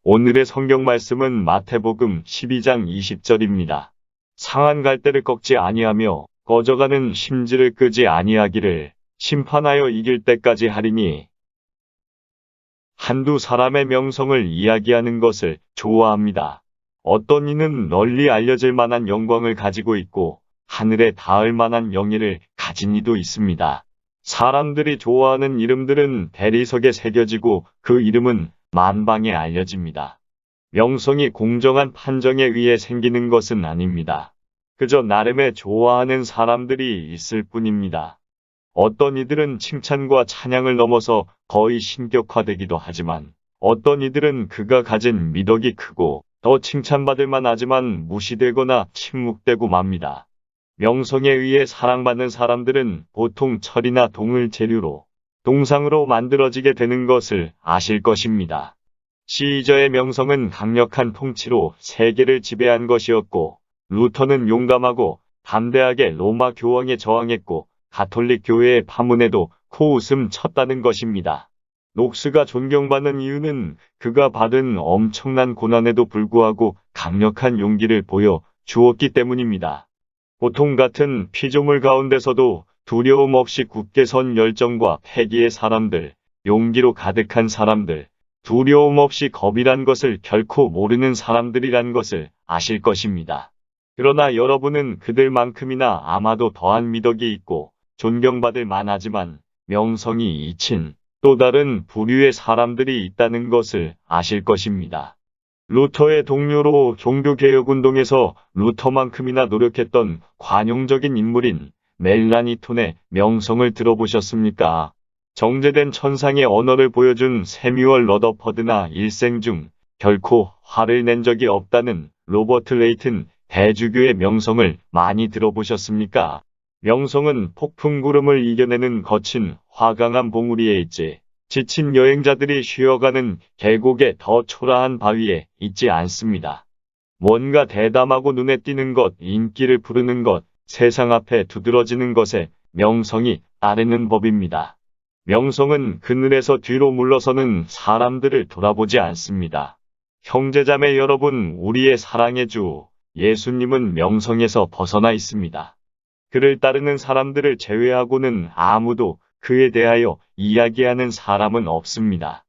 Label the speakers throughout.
Speaker 1: 오늘의 성경 말씀은 마태복음 12장 20절입니다. 상한 갈대를 꺾지 아니하며 꺼져가는 심지를 끄지 아니하기를 심판하여 이길 때까지 하리니. 한두 사람의 명성을 이야기하는 것을 좋아합니다. 어떤 이는 널리 알려질 만한 영광을 가지고 있고 하늘에 닿을 만한 명예를 가진 이도 있습니다. 사람들이 좋아하는 이름들은 대리석에 새겨지고 그 이름은 만방에 알려집니다. 명성이 공정한 판정에 의해 생기는 것은 아닙니다. 그저 나름의 좋아하는 사람들이 있을 뿐입니다. 어떤 이들은 칭찬과 찬양을 넘어서 거의 신격화되기도 하지만 어떤 이들은 그가 가진 미덕이 크고 더 칭찬받을 만하지만 무시되거나 침묵되고 맙니다. 명성에 의해 사랑받는 사람들은 보통 철이나 동을 재료로 동상으로 만들어지게 되는 것을 아실 것입니다. 시저의 명성은 강력한 통치로 세계를 지배한 것이었고 루터는 용감하고 담대하게 로마 교황에 저항했고 가톨릭 교회의 파문에도 코웃음 쳤다는 것입니다. 녹스가 존경받는 이유는 그가 받은 엄청난 고난에도 불구하고 강력한 용기를 보여 주었기 때문입니다. 고통 같은 피조물 가운데서도 두려움 없이 굳게 선 열정과 패기의 사람들, 용기로 가득한 사람들, 두려움 없이 겁이란 것을 결코 모르는 사람들이란 것을 아실 것입니다. 그러나 여러분은 그들만큼이나 아마도 더한 미덕이 있고 존경받을 만하지만 명성이 잊힌 또 다른 부류의 사람들이 있다는 것을 아실 것입니다. 루터의 동료로 종교개혁운동에서 루터만큼이나 노력했던 관용적인 인물인 멜라니톤의 명성을 들어보셨습니까? 정제된 천상의 언어를 보여준 세뮤얼 러더퍼드나 일생 중 결코 화를 낸 적이 없다는 로버트 레이튼 대주교의 명성을 많이 들어보셨습니까? 명성은 폭풍 구름을 이겨내는 거친 화강한 봉우리에 있지 지친 여행자들이 쉬어가는 계곡의 더 초라한 바위에 있지 않습니다. 뭔가 대담하고 눈에 띄는 것, 인기를 부르는 것, 세상 앞에 두드러지는 것에 명성이 따르는 법입니다. 명성은 그늘에서 뒤로 물러서는 사람들을 돌아보지 않습니다. 형제자매 여러분, 우리의 사랑의 주 예수님은 명성에서 벗어나 있습니다. 그를 따르는 사람들을 제외하고는 아무도 그에 대하여 이야기하는 사람은 없습니다.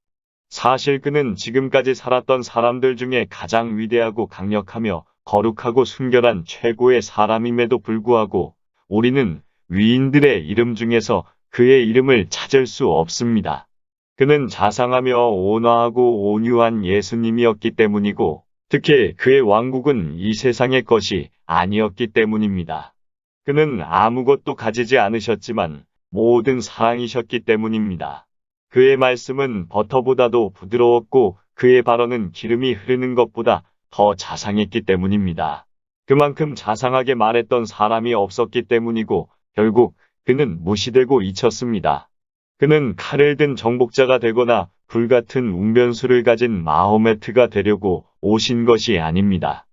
Speaker 1: 사실 그는 지금까지 살았던 사람들 중에 가장 위대하고 강력하며 거룩하고 순결한 최고의 사람임에도 불구하고 우리는 위인들의 이름 중에서 그의 이름을 찾을 수 없습니다. 그는 자상하며 온화하고 온유한 예수님이었기 때문이고 특히 그의 왕국은 이 세상의 것이 아니었기 때문입니다. 그는 아무것도 가지지 않으셨지만 모든 사랑이셨기 때문입니다. 그의 말씀은 버터보다도 부드러웠고 그의 발언은 기름이 흐르는 것보다 더 자상했기 때문입니다. 그만큼 자상하게 말했던 사람이 없었기 때문이고 결국 그는 무시되고 잊혔습니다. 그는 칼을 든 정복자가 되거나 불같은 웅변수를 가진 마호메트가 되려고 오신 것이 아닙니다.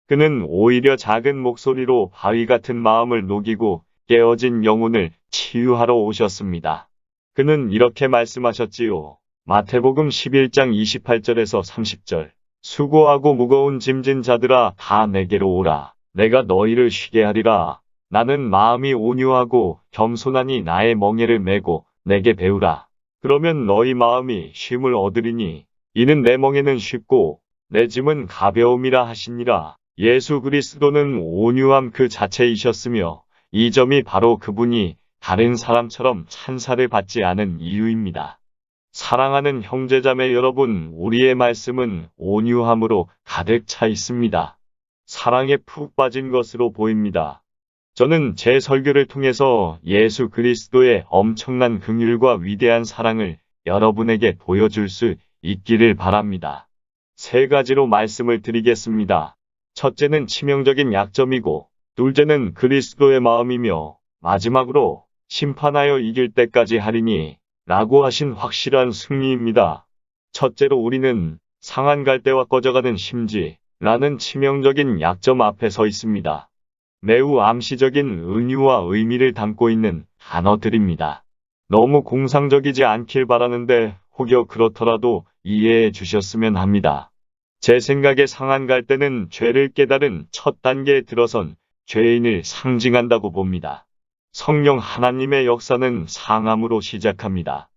Speaker 1: 그는 오히려 작은 목소리로 바위 같은 마음을 녹이고 깨어진 영혼을 치유하러 오셨습니다. 그는 이렇게 말씀하셨지요. 마태복음 11장 28절에서 30절. 수고하고 무거운 짐진 자들아 다 내게로 오라. 내가 너희를 쉬게 하리라. 나는 마음이 온유하고 겸손하니 나의 멍에를 메고 내게 배우라. 그러면 너희 마음이 쉼을 얻으리니 이는 내 멍에는 쉽고 내 짐은 가벼움이라 하시니라. 예수 그리스도는 온유함 그 자체이셨으며 이 점이 바로 그분이 다른 사람처럼 찬사를 받지 않은 이유입니다. 사랑하는 형제자매 여러분, 우리의 말씀은 온유함으로 가득 차 있습니다. 사랑에 푹 빠진 것으로 보입니다. 저는 제 설교를 통해서 예수 그리스도의 엄청난 긍휼과 위대한 사랑을 여러분에게 보여줄 수 있기를 바랍니다. 세 가지로 말씀을 드리겠습니다. 첫째는 치명적인 약점이고, 둘째는 그리스도의 마음이며, 마지막으로 심판하여 이길 때까지 하리니 라고 하신 확실한 승리입니다. 첫째로 우리는 상한 갈대와 꺼져가는 심지라는 치명적인 약점 앞에 서 있습니다. 매우 암시적인 은유와 의미를 담고 있는 단어들입니다. 너무 공상적이지 않길 바라는데 혹여 그렇더라도 이해해 주셨으면 합니다. 제 생각에 상한 갈대는 죄를 깨달은 첫 단계에 들어선 죄인을 상징한다고 봅니다. 성령 하나님의 역사는 상함으로 시작합니다.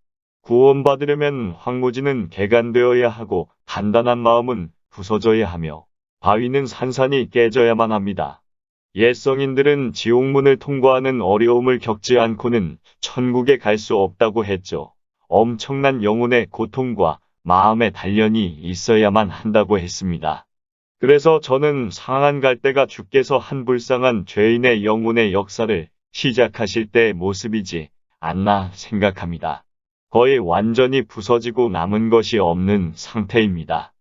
Speaker 1: 구원받으려면 황무지는 개간되어야 하고 단단한 마음은 부서져야 하며 바위는 산산이 깨져야만 합니다. 옛 성인들은 지옥문을 통과하는 어려움을 겪지 않고는 천국에 갈 수 없다고 했죠. 엄청난 영혼의 고통과 마음의 단련이 있어야만 한다고 했습니다. 그래서 저는 상한 갈대가 주께서 한 불쌍한 죄인의 영혼의 역사를 시작하실 때의 모습이지 않나 생각합니다. 거의 완전히 부서지고 남은 것이 없는 상태입니다.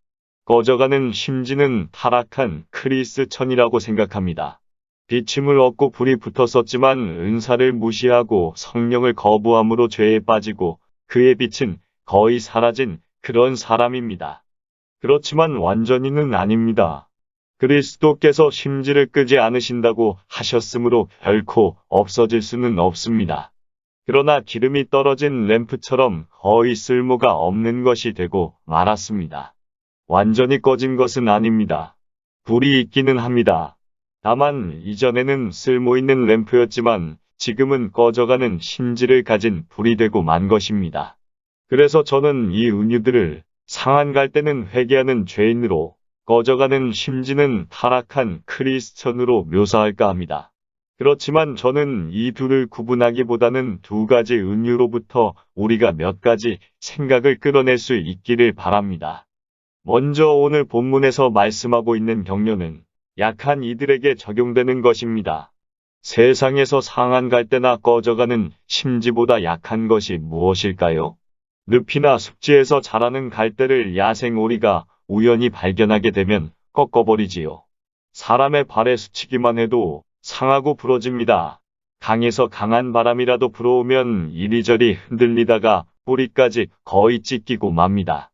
Speaker 1: 꺼져가는 심지는 타락한 크리스천이라고 생각합니다. 비침을 얻고 불이 붙었었지만 은사를 무시하고 성령을 거부함으로 죄에 빠지고 그의 빛은 거의 사라진 그런 사람입니다. 그렇지만 완전히는 아닙니다. 그리스도께서 심지를 끄지 않으신다고 하셨으므로 결코 없어질 수는 없습니다. 그러나 기름이 떨어진 램프처럼 거의 쓸모가 없는 것이 되고 말았습니다. 완전히 꺼진 것은 아닙니다. 불이 있기는 합니다. 다만 이전에는 쓸모있는 램프였지만 지금은 꺼져가는 심지를 가진 불이 되고 만 것입니다. 그래서 저는 이 은유들을 상한 갈대는 회개하는 죄인으로 꺼져가는 심지는 타락한 크리스천으로 묘사할까 합니다. 그렇지만 저는 이 둘을 구분하기보다는 두 가지 은유로부터 우리가 몇 가지 생각을 끌어낼 수 있기를 바랍니다. 먼저 오늘 본문에서 말씀하고 있는 경륜은 약한 이들에게 적용되는 것입니다. 세상에서 상한 갈대나 꺼져가는 심지보다 약한 것이 무엇일까요? 늪이나 습지에서 자라는 갈대를 야생오리가 우연히 발견하게 되면 꺾어버리지요. 사람의 발에 스치기만 해도 상하고 부러집니다. 강에서 강한 바람이라도 불어오면 이리저리 흔들리다가 뿌리까지 거의 찢기고 맙니다.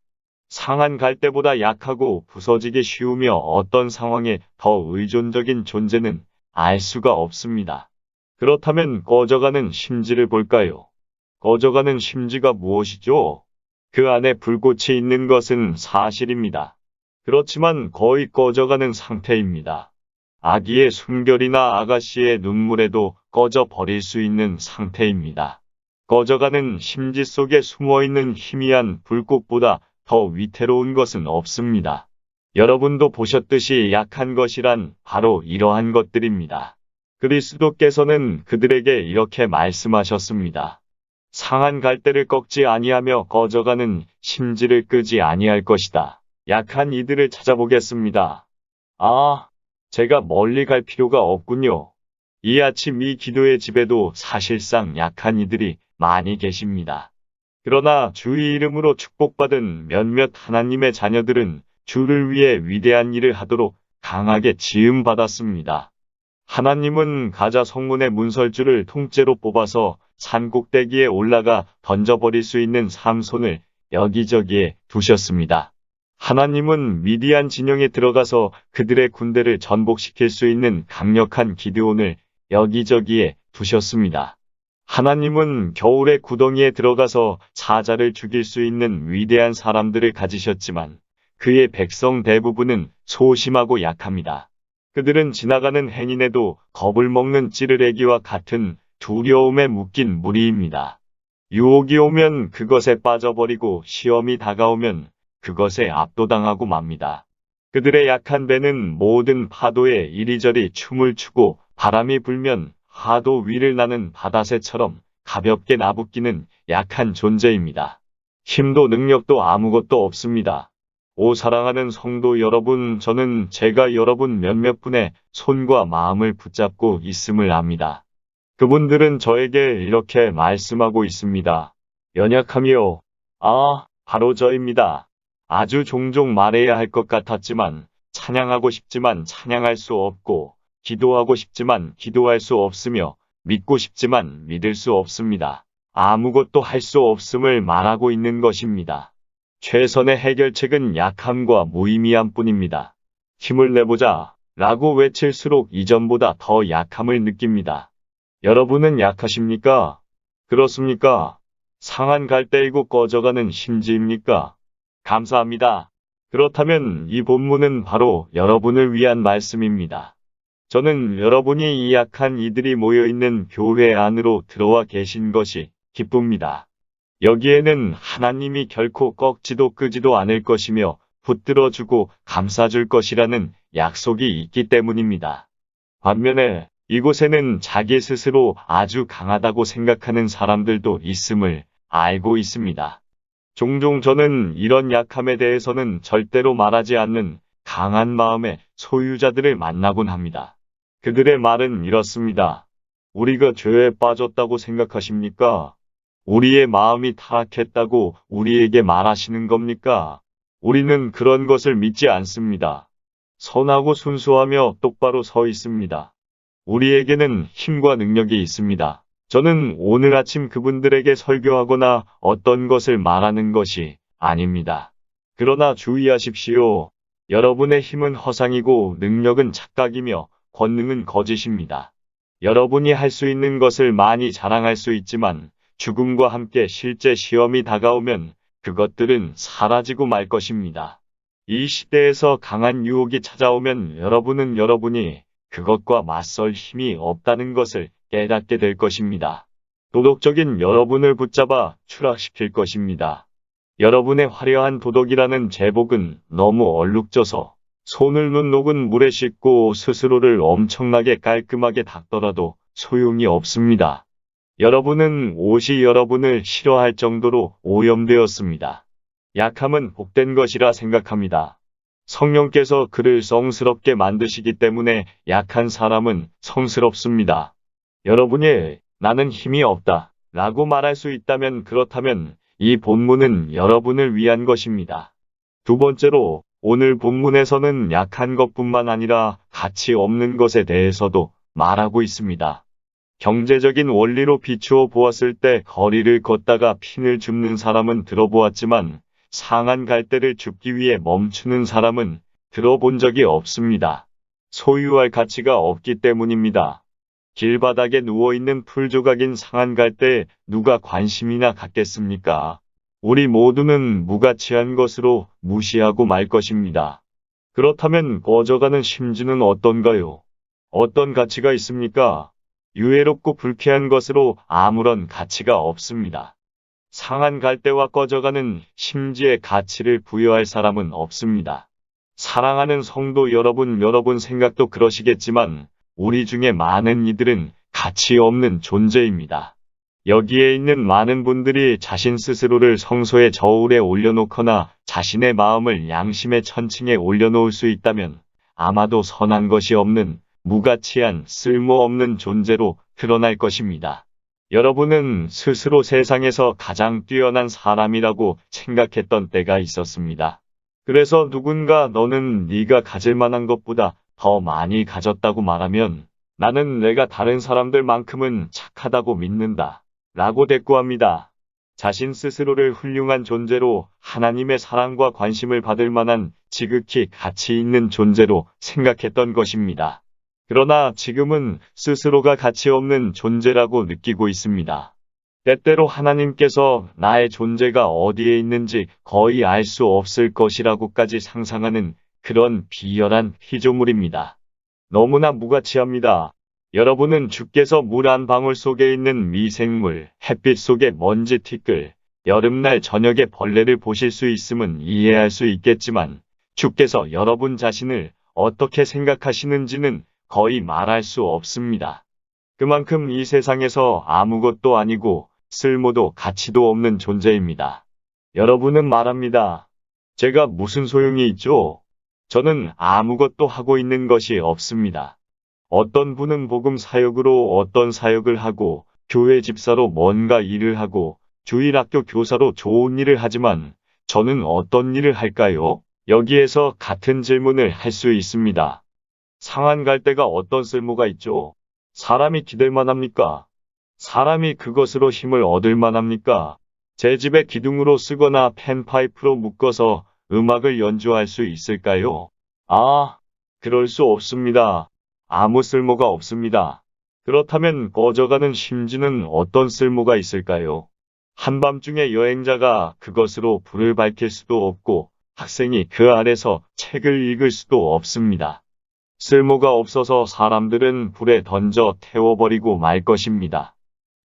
Speaker 1: 상한 갈대보다 약하고 부서지기 쉬우며 어떤 상황에 더 의존적인 존재는 알 수가 없습니다. 그렇다면 꺼져가는 심지를 볼까요? 꺼져가는 심지가 무엇이죠? 그 안에 불꽃이 있는 것은 사실입니다. 그렇지만 거의 꺼져가는 상태입니다. 아기의 숨결이나 아가씨의 눈물에도 꺼져 버릴 수 있는 상태입니다. 꺼져가는 심지 속에 숨어있는 희미한 불꽃보다 더 위태로운 것은 없습니다. 여러분도 보셨듯이 약한 것이란 바로 이러한 것들입니다. 그리스도께서는 그들에게 이렇게 말씀하셨습니다. 상한 갈대를 꺾지 아니하며 꺼져가는 심지를 끄지 아니할 것이다. 약한 이들을 찾아보겠습니다. 제가 멀리 갈 필요가 없군요. 이 아침 이 기도의 집에도 사실상 약한 이들이 많이 계십니다. 그러나 주의 이름으로 축복받은 몇몇 하나님의 자녀들은 주를 위해 위대한 일을 하도록 강하게 지음받았습니다. 하나님은 가자 성문의 문설주를 통째로 뽑아서 산 꼭대기에 올라가 던져버릴 수 있는 삼손을 여기저기에 두셨습니다. 하나님은 미디안 진영에 들어가서 그들의 군대를 전복시킬 수 있는 강력한 기드온을 여기저기에 두셨습니다. 하나님은 겨울의 구덩이에 들어가서 사자를 죽일 수 있는 위대한 사람들을 가지셨지만 그의 백성 대부분은 소심하고 약합니다. 그들은 지나가는 행인에도 겁을 먹는 찌르레기와 같은 두려움에 묶인 무리입니다. 유혹이 오면 그것에 빠져버리고 시험이 다가오면 그것에 압도당하고 맙니다. 그들의 약한 배는 모든 파도에 이리저리 춤을 추고 바람이 불면 하도 위를 나는 바다새처럼 가볍게 나부끼는 약한 존재입니다. 힘도 능력도 아무것도 없습니다. 오 사랑하는 성도 여러분, 저는 제가 여러분 몇몇 분의 손과 마음을 붙잡고 있음을 압니다. 그분들은 저에게 이렇게 말씀하고 있습니다. 연약함이요. 바로 저입니다. 아주 종종 말해야 할 것 같았지만 찬양하고 싶지만 찬양할 수 없고 기도하고 싶지만 기도할 수 없으며 믿고 싶지만 믿을 수 없습니다. 아무것도 할 수 없음을 말하고 있는 것입니다. 최선의 해결책은 약함과 무의미함 뿐입니다. 힘을 내보자 라고 외칠수록 이전보다 더 약함을 느낍니다. 여러분은 약하십니까? 그렇습니까? 상한 갈대이고 꺼져가는 심지입니까? 감사합니다. 그렇다면 이 본문은 바로 여러분을 위한 말씀입니다. 저는 여러분이 이 약한 이들이 모여있는 교회 안으로 들어와 계신 것이 기쁩니다. 여기에는 하나님이 결코 꺾지도 끄지도 않을 것이며 붙들어주고 감싸줄 것이라는 약속이 있기 때문입니다. 반면에 이곳에는 자기 스스로 아주 강하다고 생각하는 사람들도 있음을 알고 있습니다. 종종 저는 이런 약함에 대해서는 절대로 말하지 않는 강한 마음의 소유자들을 만나곤 합니다. 그들의 말은 이렇습니다. 우리가 죄에 빠졌다고 생각하십니까? 우리의 마음이 타락했다고 우리에게 말하시는 겁니까? 우리는 그런 것을 믿지 않습니다. 선하고 순수하며 똑바로 서 있습니다. 우리에게는 힘과 능력이 있습니다. 저는 오늘 아침 그분들에게 설교하거나 어떤 것을 말하는 것이 아닙니다. 그러나 주의하십시오. 여러분의 힘은 허상이고 능력은 착각이며 권능은 거짓입니다. 여러분이 할 수 있는 것을 많이 자랑할 수 있지만 죽음과 함께 실제 시험이 다가오면 그것들은 사라지고 말 것입니다. 이 시대에서 강한 유혹이 찾아오면 여러분은 여러분이 그것과 맞설 힘이 없다는 것을 깨닫게 될 것입니다. 도덕적인 여러분을 붙잡아 추락시킬 것입니다. 여러분의 화려한 도덕이라는 제복은 너무 얼룩져서 손을 녹은 물에 씻고 스스로를 엄청나게 깔끔하게 닦더라도 소용이 없습니다. 여러분은 옷이 여러분을 싫어할 정도로 오염되었습니다. 약함은 복된 것이라 생각합니다. 성령께서 그를 성스럽게 만드시기 때문에 약한 사람은 성스럽습니다. 여러분이 나는 힘이 없다 라고 말할 수 있다면 그렇다면 이 본문은 여러분을 위한 것입니다. 두 번째로 오늘 본문에서는 약한 것뿐만 아니라 가치 없는 것에 대해서도 말하고 있습니다. 경제적인 원리로 비추어 보았을 때 거리를 걷다가 핀을 줍는 사람은 들어보았지만 상한 갈대를 줍기 위해 멈추는 사람은 들어본 적이 없습니다. 소유할 가치가 없기 때문입니다. 길바닥에 누워있는 풀조각인 상한 갈대에 누가 관심이나 갖겠습니까? 우리 모두는 무가치한 것으로 무시하고 말 것입니다. 그렇다면 꺼져가는 심지는 어떤가요? 어떤 가치가 있습니까? 유해롭고 불쾌한 것으로 아무런 가치가 없습니다. 상한 갈대와 꺼져가는 심지의 가치를 부여할 사람은 없습니다. 사랑하는 성도 여러분 생각도 그러시겠지만 우리 중에 많은 이들은 가치 없는 존재입니다. 여기에 있는 많은 분들이 자신 스스로를 성소의 저울에 올려놓거나 자신의 마음을 양심의 천칭에 올려놓을 수 있다면 아마도 선한 것이 없는 무가치한 쓸모없는 존재로 드러날 것입니다. 여러분은 스스로 세상에서 가장 뛰어난 사람이라고 생각했던 때가 있었습니다. 그래서 누군가 너는 네가 가질 만한 것보다 더 많이 가졌다고 말하면 나는 내가 다른 사람들만큼은 착하다고 믿는다 라고 대꾸합니다. 자신 스스로를 훌륭한 존재로 하나님의 사랑과 관심을 받을 만한 지극히 가치 있는 존재로 생각했던 것입니다. 그러나 지금은 스스로가 가치 없는 존재라고 느끼고 있습니다. 때때로 하나님께서 나의 존재가 어디에 있는지 거의 알 수 없을 것이라고까지 상상하는 그런 비열한 피조물입니다. 너무나 무가치합니다. 여러분은 주께서 물 한 방울 속에 있는 미생물, 햇빛 속의 먼지 티끌, 여름날 저녁에 벌레를 보실 수 있음은 이해할 수 있겠지만 주께서 여러분 자신을 어떻게 생각하시는지는 거의 말할 수 없습니다. 그만큼 이 세상에서 아무것도 아니고 쓸모도 가치도 없는 존재입니다. 여러분은 말합니다. 제가 무슨 소용이 있죠? 저는 아무것도 하고 있는 것이 없습니다. 어떤 분은 복음 사역으로 어떤 사역을 하고 교회 집사로 뭔가 일을 하고 주일학교 교사로 좋은 일을 하지만 저는 어떤 일을 할까요? 여기에서 같은 질문을 할 수 있습니다. 상한 갈대가 어떤 쓸모가 있죠? 사람이 기댈 만합니까? 사람이 그것으로 힘을 얻을 만합니까? 제 집에 기둥으로 쓰거나 펜파이프로 묶어서 음악을 연주할 수 있을까요? 그럴 수 없습니다. 아무 쓸모가 없습니다. 그렇다면 꺼져가는 심지는 어떤 쓸모가 있을까요? 한밤중에 여행자가 그것으로 불을 밝힐 수도 없고 학생이 그 아래서 책을 읽을 수도 없습니다. 쓸모가 없어서 사람들은 불에 던져 태워버리고 말 것입니다.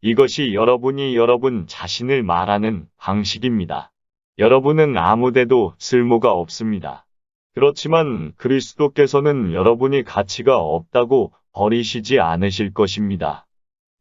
Speaker 1: 이것이 여러분이 여러분 자신을 말하는 방식입니다. 여러분은 아무데도 쓸모가 없습니다. 그렇지만 그리스도께서는 여러분이 가치가 없다고 버리시지 않으실 것입니다.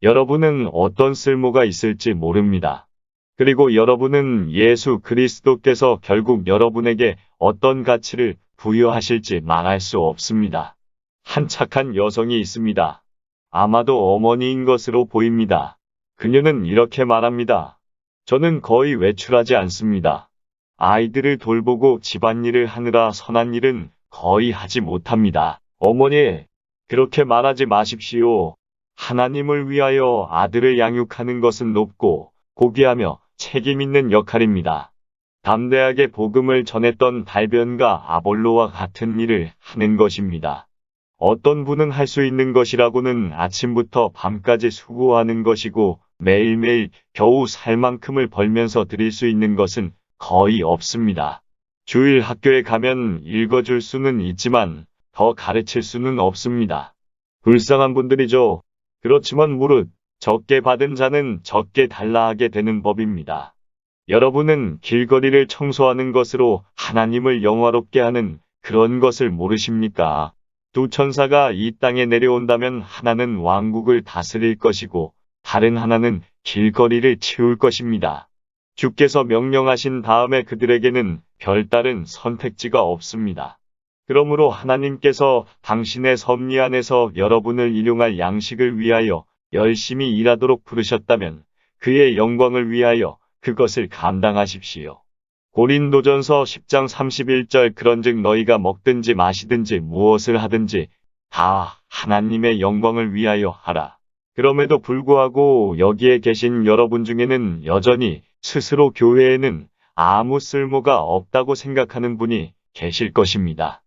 Speaker 1: 여러분은 어떤 쓸모가 있을지 모릅니다. 그리고 여러분은 예수 그리스도께서 결국 여러분에게 어떤 가치를 부여하실지 말할 수 없습니다. 한 착한 여성이 있습니다. 아마도 어머니인 것으로 보입니다. 그녀는 이렇게 말합니다. 저는 거의 외출하지 않습니다. 아이들을 돌보고 집안일을 하느라 선한 일은 거의 하지 못합니다. 어머니, 그렇게 말하지 마십시오. 하나님을 위하여 아들을 양육하는 것은 높고 고귀하며 책임 있는 역할입니다. 담대하게 복음을 전했던 달변과 아볼로와 같은 일을 하는 것입니다. 어떤 분은 할 수 있는 것이라고는 아침부터 밤까지 수고하는 것이고 매일매일 겨우 살 만큼을 벌면서 드릴 수 있는 것은 거의 없습니다. 주일 학교에 가면 읽어줄 수는 있지만 더 가르칠 수는 없습니다. 불쌍한 분들이죠. 그렇지만 무릇 적게 받은 자는 적게 달라 하게 되는 법입니다. 여러분은 길거리를 청소하는 것으로 하나님을 영화롭게 하는 그런 것을 모르십니까? 두 천사가 이 땅에 내려온다면 하나는 왕국을 다스릴 것이고 다른 하나는 길거리를 치울 것입니다. 주께서 명령하신 다음에 그들에게는 별다른 선택지가 없습니다. 그러므로 하나님께서 당신의 섭리 안에서 여러분을 일용할 양식을 위하여 열심히 일하도록 부르셨다면 그의 영광을 위하여 그것을 감당하십시오. 고린도전서 10장 31절 그런즉 너희가 먹든지 마시든지 무엇을 하든지 다 하나님의 영광을 위하여 하라. 그럼에도 불구하고 여기에 계신 여러분 중에는 여전히 스스로 교회에는 아무 쓸모가 없다고 생각하는 분이 계실 것입니다.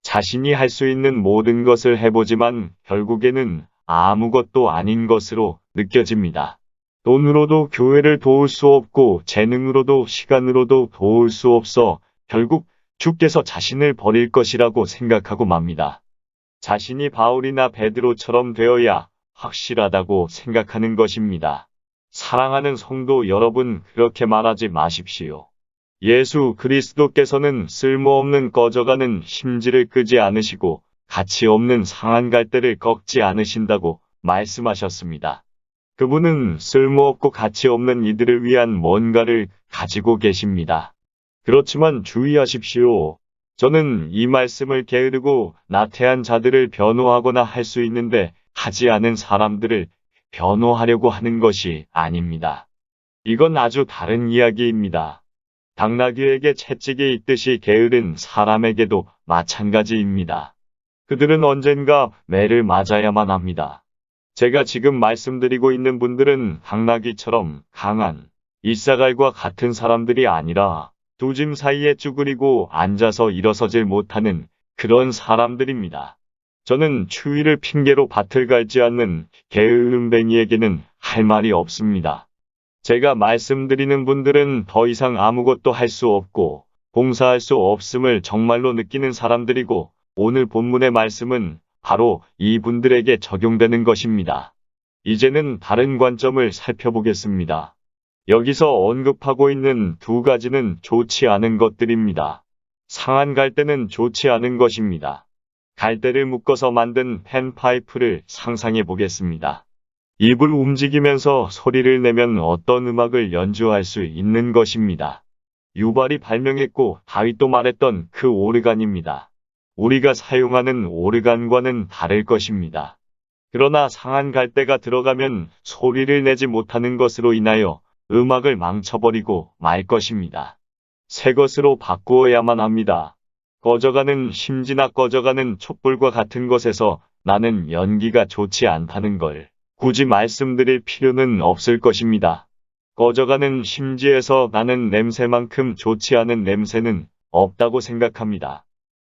Speaker 1: 자신이 할 수 있는 모든 것을 해보지만 결국에는 아무것도 아닌 것으로 느껴집니다. 돈으로도 교회를 도울 수 없고 재능으로도 시간으로도 도울 수 없어 결국 주께서 자신을 버릴 것이라고 생각하고 맙니다. 자신이 바울이나 베드로처럼 되어야 확실하다고 생각하는 것입니다. 사랑하는 성도 여러분, 그렇게 말하지 마십시오. 예수 그리스도께서는 쓸모없는 꺼져가는 심지를 끄지 않으시고 가치 없는 상한 갈대를 꺾지 않으신다고 말씀하셨습니다. 그분은 쓸모없고 가치 없는 이들을 위한 뭔가를 가지고 계십니다. 그렇지만 주의하십시오. 저는 이 말씀을 게으르고 나태한 자들을 변호하거나 할 수 있는데 하지 않은 사람들을 변호하려고 하는 것이 아닙니다. 이건 아주 다른 이야기입니다. 당나귀에게 채찍이 있듯이 게으른 사람에게도 마찬가지입니다. 그들은 언젠가 매를 맞아야만 합니다. 제가 지금 말씀드리고 있는 분들은 당나귀처럼 강한 이사갈과 같은 사람들이 아니라 두 짐 사이에 쭈그리고 앉아서 일어서질 못하는 그런 사람들입니다. 저는 추위를 핑계로 밭을 갈지 않는 게으름뱅이에게는 할 말이 없습니다. 제가 말씀드리는 분들은 더 이상 아무것도 할 수 없고 봉사할 수 없음을 정말로 느끼는 사람들이고 오늘 본문의 말씀은 바로 이분들에게 적용되는 것입니다. 이제는 다른 관점을 살펴보겠습니다. 여기서 언급하고 있는 두 가지는 좋지 않은 것들입니다. 상한 갈대는 좋지 않은 것입니다. 갈대를 묶어서 만든 팬파이프를 상상해 보겠습니다. 입을 움직이면서 소리를 내면 어떤 음악을 연주할 수 있는 것입니다. 유발이 발명했고 다윗도 말했던 그 오르간입니다. 우리가 사용하는 오르간과는 다를 것입니다. 그러나 상한 갈대가 들어가면 소리를 내지 못하는 것으로 인하여 음악을 망쳐버리고 말 것입니다. 새 것으로 바꾸어야만 합니다. 꺼져가는 심지나 꺼져가는 촛불과 같은 것에서 나는 연기가 좋지 않다는 걸 굳이 말씀드릴 필요는 없을 것입니다. 꺼져가는 심지에서 나는 냄새만큼 좋지 않은 냄새는 없다고 생각합니다.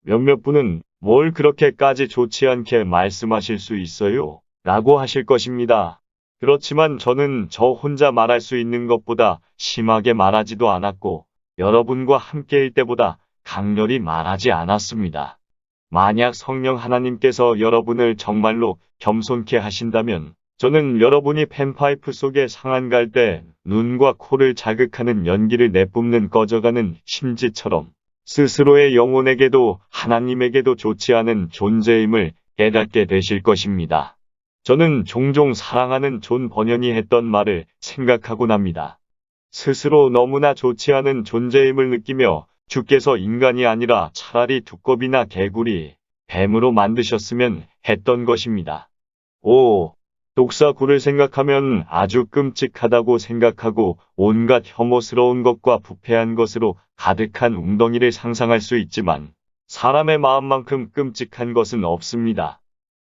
Speaker 1: 몇몇 분은 뭘 그렇게까지 좋지 않게 말씀하실 수 있어요? 라고 하실 것입니다. 그렇지만 저는 저 혼자 말할 수 있는 것보다 심하게 말하지도 않았고, 여러분과 함께일 때보다 강렬히 말하지 않았습니다. 만약 성령 하나님께서 여러분을 정말로 겸손케 하신다면, 저는 여러분이 펜파이프 속에 상한 갈 때 눈과 코를 자극하는 연기를 내뿜는 꺼져가는 심지처럼 스스로의 영혼에게도 하나님에게도 좋지 않은 존재임을 깨닫게 되실 것입니다. 저는 종종 사랑하는 존 버년이 했던 말을 생각하곤 합니다. 스스로 너무나 좋지 않은 존재임을 느끼며 주께서 인간이 아니라 차라리 두꺼비나 개구리, 뱀으로 만드셨으면 했던 것입니다. 오, 독사굴을 생각하면 아주 끔찍하다고 생각하고 온갖 혐오스러운 것과 부패한 것으로 가득한 웅덩이를 상상할 수 있지만 사람의 마음만큼 끔찍한 것은 없습니다.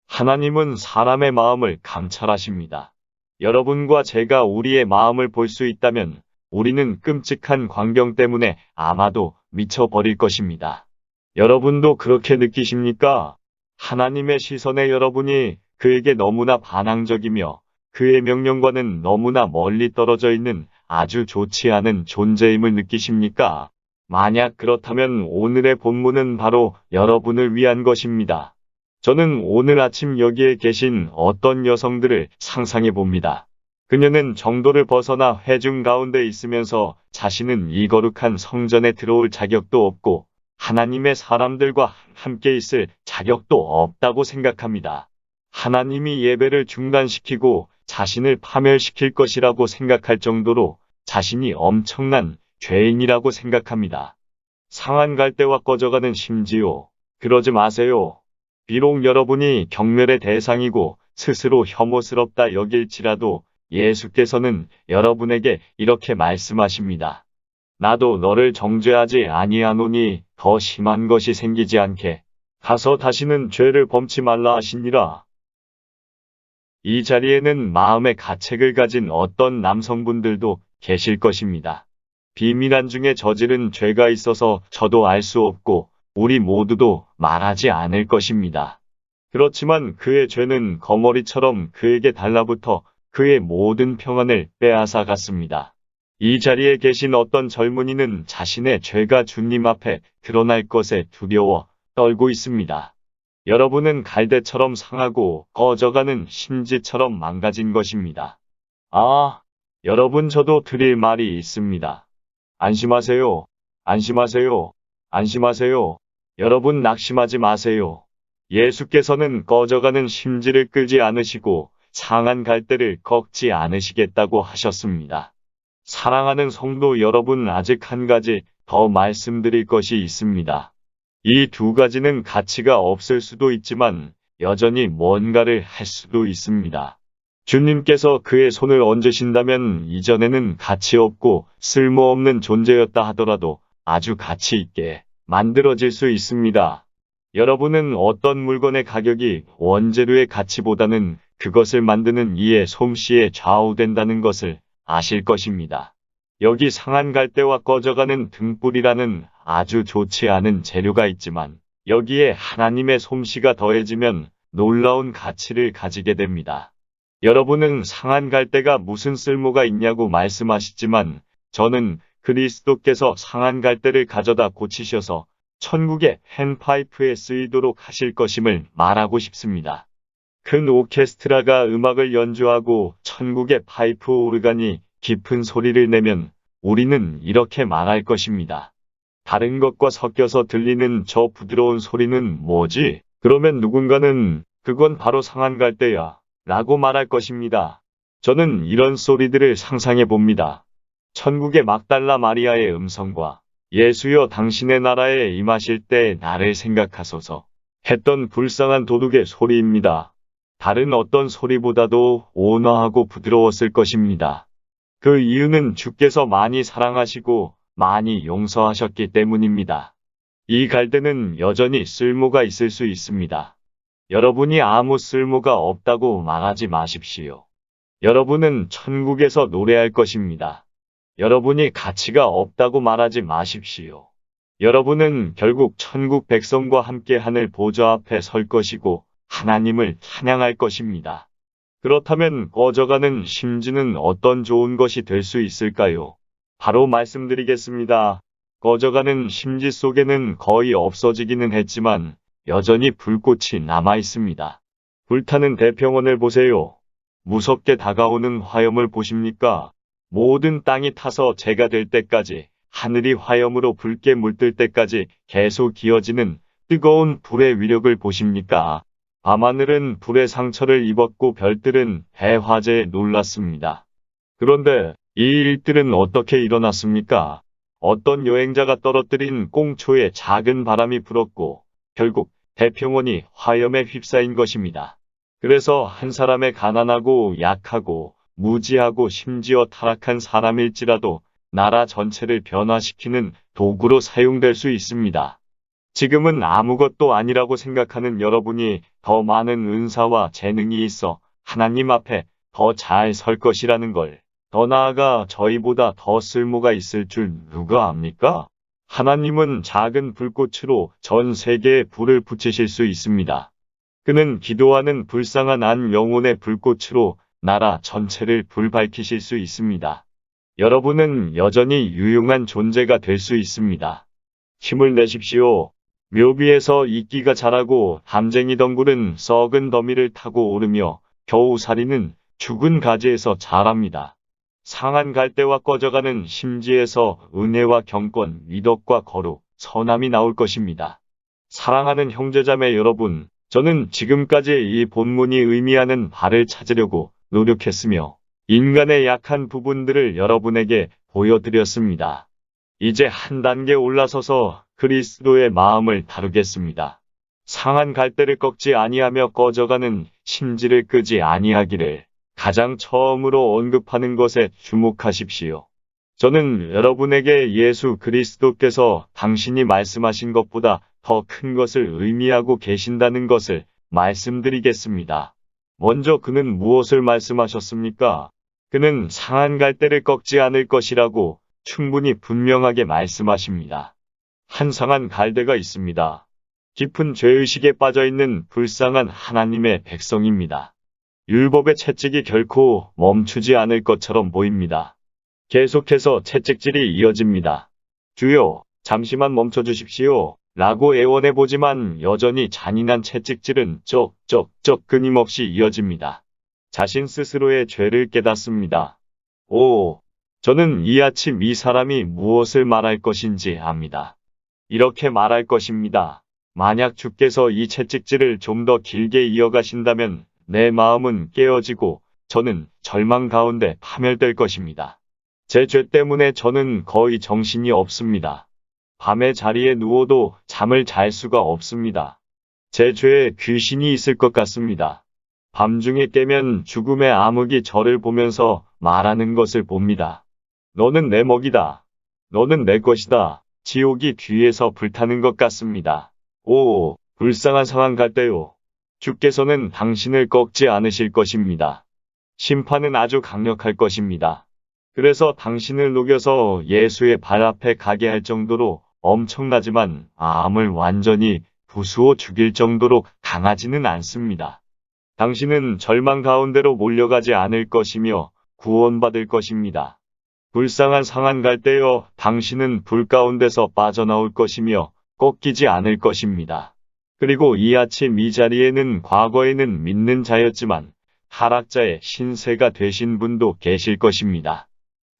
Speaker 1: 하나님은 사람의 마음을 감찰하십니다. 여러분과 제가 우리의 마음을 볼 수 있다면 우리는 끔찍한 광경 때문에 아마도 미쳐버릴 것입니다. 여러분도 그렇게 느끼십니까? 하나님의 시선에 여러분이 그에게 너무나 반항적이며 그의 명령과는 너무나 멀리 떨어져 있는 아주 좋지 않은 존재임을 느끼십니까? 만약 그렇다면 오늘의 본문은 바로 여러분을 위한 것입니다. 저는 오늘 아침 여기에 계신 어떤 여성들을 상상해 봅니다. 그녀는 정도를 벗어나 회중 가운데 있으면서 자신은 이 거룩한 성전에 들어올 자격도 없고 하나님의 사람들과 함께 있을 자격도 없다고 생각합니다. 하나님이 예배를 중단시키고 자신을 파멸시킬 것이라고 생각할 정도로 자신이 엄청난 죄인이라고 생각합니다. 상한 갈대와 꺼져가는 심지요. 그러지 마세요. 비록 여러분이 경멸의 대상이고 스스로 혐오스럽다 여길지라도 예수께서는 여러분에게 이렇게 말씀하십니다. 나도 너를 정죄하지 아니하노니 더 심한 것이 생기지 않게 가서 다시는 죄를 범치 말라 하시니라. 이 자리에는 마음의 가책을 가진 어떤 남성분들도 계실 것입니다. 비밀한 중에 저지른 죄가 있어서 저도 알 수 없고 우리 모두도 말하지 않을 것입니다. 그렇지만 그의 죄는 거머리처럼 그에게 달라붙어 그의 모든 평안을 빼앗아 갔습니다. 이 자리에 계신 어떤 젊은이는 자신의 죄가 주님 앞에 드러날 것에 두려워 떨고 있습니다. 여러분은 갈대처럼 상하고 꺼져가는 심지처럼 망가진 것입니다. 아, 여러분 저도 드릴 말이 있습니다. 안심하세요. 안심하세요. 안심하세요. 여러분 낙심하지 마세요. 예수께서는 꺼져가는 심지를 끌지 않으시고 상한 갈대를 꺾지 않으시겠다고 하셨습니다. 사랑하는 성도 여러분, 아직 한 가지 더 말씀드릴 것이 있습니다. 이 두 가지는 가치가 없을 수도 있지만 여전히 뭔가를 할 수도 있습니다. 주님께서 그의 손을 얹으신다면 이전에는 가치 없고 쓸모없는 존재였다 하더라도 아주 가치 있게 만들어질 수 있습니다. 여러분은 어떤 물건의 가격이 원재료의 가치보다는 그것을 만드는 이의 솜씨에 좌우된다는 것을 아실 것입니다. 여기 상한 갈대와 꺼져가는 등불이라는 아주 좋지 않은 재료가 있지만 여기에 하나님의 솜씨가 더해지면 놀라운 가치를 가지게 됩니다. 여러분은 상한 갈대가 무슨 쓸모가 있냐고 말씀하시지만 저는 그리스도께서 상한 갈대를 가져다 고치셔서 천국의 펜파이프에 쓰이도록 하실 것임을 말하고 싶습니다. 큰 오케스트라가 음악을 연주하고 천국의 파이프 오르간이 깊은 소리를 내면 우리는 이렇게 말할 것입니다. 다른 것과 섞여서 들리는 저 부드러운 소리는 뭐지? 그러면 누군가는 그건 바로 상한 갈대야 라고 말할 것입니다. 저는 이런 소리들을 상상해 봅니다. 천국의 막달라 마리아의 음성과 예수여 당신의 나라에 임하실 때 나를 생각하소서 했던 불쌍한 도둑의 소리입니다. 다른 어떤 소리보다도 온화하고 부드러웠을 것입니다. 그 이유는 주께서 많이 사랑하시고 많이 용서하셨기 때문입니다. 이 갈대는 여전히 쓸모가 있을 수 있습니다. 여러분이 아무 쓸모가 없다고 말하지 마십시오. 여러분은 천국에서 노래할 것입니다. 여러분이 가치가 없다고 말하지 마십시오. 여러분은 결국 천국 백성과 함께 하늘 보좌 앞에 설 것이고 하나님을 찬양할 것입니다. 그렇다면 꺼져가는 심지는 어떤 좋은 것이 될 수 있을까요? 바로 말씀드리겠습니다. 꺼져가는 심지 속에는 거의 없어지기는 했지만 여전히 불꽃이 남아 있습니다. 불타는 대평원을 보세요. 무섭게 다가오는 화염을 보십니까? 모든 땅이 타서 재가 될 때까지, 하늘이 화염으로 붉게 물들 때까지 계속 이어지는 뜨거운 불의 위력을 보십니까? 밤하늘은 불의 상처를 입었고 별들은 대화재에 놀랐습니다. 그런데 이 일들은 어떻게 일어났습니까? 어떤 여행자가 떨어뜨린 꽁초에 작은 바람이 불었고 결국 대평원이 화염에 휩싸인 것입니다. 그래서 한 사람의 가난하고 약하고 무지하고 심지어 타락한 사람일지라도 나라 전체를 변화시키는 도구로 사용될 수 있습니다. 지금은 아무것도 아니라고 생각하는 여러분이 더 많은 은사와 재능이 있어 하나님 앞에 더 잘 설 것이라는 걸, 더 나아가 저희보다 더 쓸모가 있을 줄 누가 압니까? 하나님은 작은 불꽃으로 전 세계에 불을 붙이실 수 있습니다. 그는 기도하는 불쌍한 한 영혼의 불꽃으로 나라 전체를 불밝히실 수 있습니다. 여러분은 여전히 유용한 존재가 될 수 있습니다. 힘을 내십시오. 묘비에서 이끼가 자라고 담쟁이 덩굴은 썩은 더미를 타고 오르며 겨우살이는 죽은 가지에서 자랍니다. 상한 갈대와 꺼져가는 심지에서 은혜와 경건, 미덕과 거룩, 선함이 나올 것입니다. 사랑하는 형제자매 여러분, 저는 지금까지 이 본문이 의미하는 바를 찾으려고 노력했으며 인간의 약한 부분들을 여러분에게 보여드렸습니다. 이제 한 단계 올라서서 그리스도의 마음을 다루겠습니다. 상한 갈대를 꺾지 아니하며 꺼져가는 심지를 끄지 아니하기를 가장 처음으로 언급하는 것에 주목하십시오. 저는 여러분에게 예수 그리스도께서 당신이 말씀하신 것보다 더 큰 것을 의미하고 계신다는 것을 말씀드리겠습니다. 먼저 그는 무엇을 말씀하셨습니까? 그는 상한 갈대를 꺾지 않을 것이라고 충분히 분명하게 말씀하십니다. 한 상한 갈대가 있습니다. 깊은 죄의식에 빠져있는 불쌍한 하나님의 백성입니다. 율법의 채찍이 결코 멈추지 않을 것처럼 보입니다. 계속해서 채찍질이 이어집니다. 주여, 잠시만 멈춰주십시오. 라고 애원해보지만 여전히 잔인한 채찍질은 쩍쩍쩍 끊임없이 이어집니다. 자신 스스로의 죄를 깨닫습니다. 오, 저는 이 아침 이 사람이 무엇을 말할 것인지 압니다. 이렇게 말할 것입니다. 만약 주께서 이 채찍질을 좀 더 길게 이어가신다면 내 마음은 깨어지고 저는 절망 가운데 파멸될 것입니다. 제 죄 때문에 저는 거의 정신이 없습니다. 밤에 자리에 누워도 잠을 잘 수가 없습니다. 제 죄에 귀신이 있을 것 같습니다. 밤중에 깨면 죽음의 암흑이 저를 보면서 말하는 것을 봅니다. 너는 내 먹이다. 너는 내 것이다. 지옥이 뒤에서 불타는 것 같습니다. 오, 불쌍한 상황 갈대요. 주께서는 당신을 꺾지 않으실 것입니다. 심판은 아주 강력할 것입니다. 그래서 당신을 녹여서 예수의 발 앞에 가게 할 정도로 엄청나지만 암을 완전히 부수어 죽일 정도로 강하지는 않습니다. 당신은 절망 가운데로 몰려가지 않을 것이며 구원받을 것입니다. 불쌍한 상한 갈대여, 당신은 불 가운데서 빠져나올 것이며 꺾이지 않을 것입니다. 그리고 이 아침 이 자리에는 과거에는 믿는 자였지만 타락자의 신세가 되신 분도 계실 것입니다.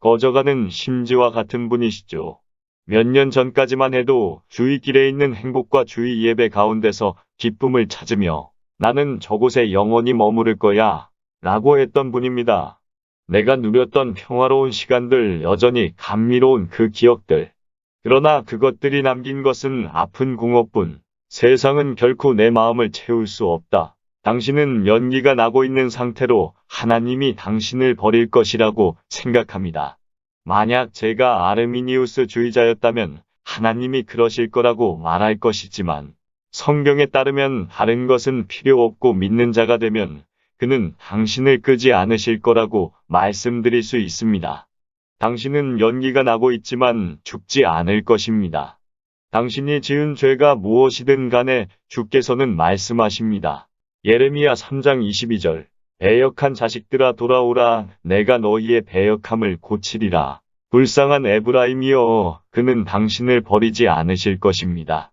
Speaker 1: 꺼져가는 심지와 같은 분이시죠. 몇 년 전까지만 해도 주의 길에 있는 행복과 주의 예배 가운데서 기쁨을 찾으며 나는 저곳에 영원히 머무를 거야 라고 했던 분입니다. 내가 누렸던 평화로운 시간들, 여전히 감미로운 그 기억들. 그러나 그것들이 남긴 것은 아픈 궁업뿐. 세상은 결코 내 마음을 채울 수 없다. 당신은 연기가 나고 있는 상태로 하나님이 당신을 버릴 것이라고 생각합니다. 만약 제가 아르미니우스 주의자였다면 하나님이 그러실 거라고 말할 것이지만 성경에 따르면 다른 것은 필요 없고 믿는 자가 되면 그는 당신을 끄지 않으실 거라고 말씀드릴 수 있습니다. 당신은 연기가 나고 있지만 죽지 않을 것입니다. 당신이 지은 죄가 무엇이든 간에 주께서는 말씀하십니다. 예레미야 3장 22절. 배역한 자식들아 돌아오라. 내가 너희의 배역함을 고치리라. 불쌍한 에브라임이여, 그는 당신을 버리지 않으실 것입니다.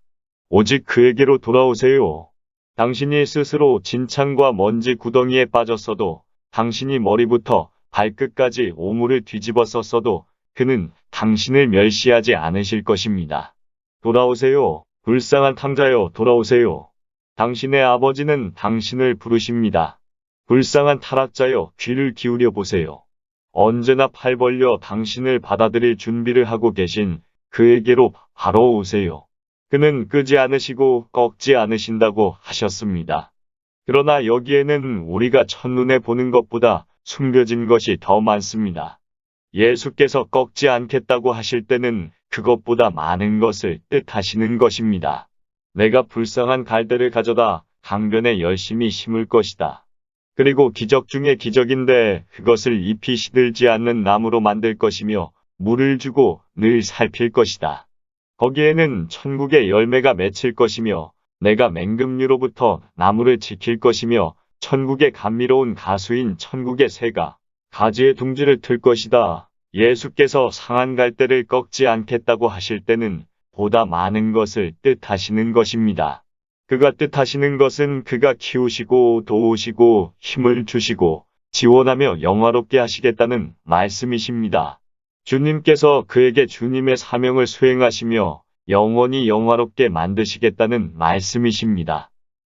Speaker 1: 오직 그에게로 돌아오세요. 당신이 스스로 진창과 먼지 구덩이에 빠졌어도, 당신이 머리부터 발끝까지 오물을 뒤집어 썼어도 그는 당신을 멸시하지 않으실 것입니다. 돌아오세요. 불쌍한 탕자여, 돌아오세요. 당신의 아버지는 당신을 부르십니다. 불쌍한 타락자여, 귀를 기울여 보세요. 언제나 팔 벌려 당신을 받아들일 준비를 하고 계신 그에게로 바로 오세요. 그는 끄지 않으시고 꺾지 않으신다고 하셨습니다. 그러나 여기에는 우리가 첫눈에 보는 것보다 숨겨진 것이 더 많습니다. 예수께서 꺾지 않겠다고 하실 때는 그것보다 많은 것을 뜻하시는 것입니다. 내가 불쌍한 갈대를 가져다 강변에 열심히 심을 것이다. 그리고 기적 중에 기적인데 그것을 잎이 시들지 않는 나무로 만들 것이며 물을 주고 늘 살필 것이다. 거기에는 천국의 열매가 맺힐 것이며 내가 맹금류로부터 나무를 지킬 것이며 천국의 감미로운 가수인 천국의 새가 가지에 둥지를 틀 것이다. 예수께서 상한 갈대를 꺾지 않겠다고 하실 때는 보다 많은 것을 뜻하시는 것입니다. 그가 뜻하시는 것은 그가 키우시고 도우시고 힘을 주시고 지원하며 영화롭게 하시겠다는 말씀이십니다. 주님께서 그에게 주님의 사명을 수행하시며 영원히 영화롭게 만드시겠다는 말씀이십니다.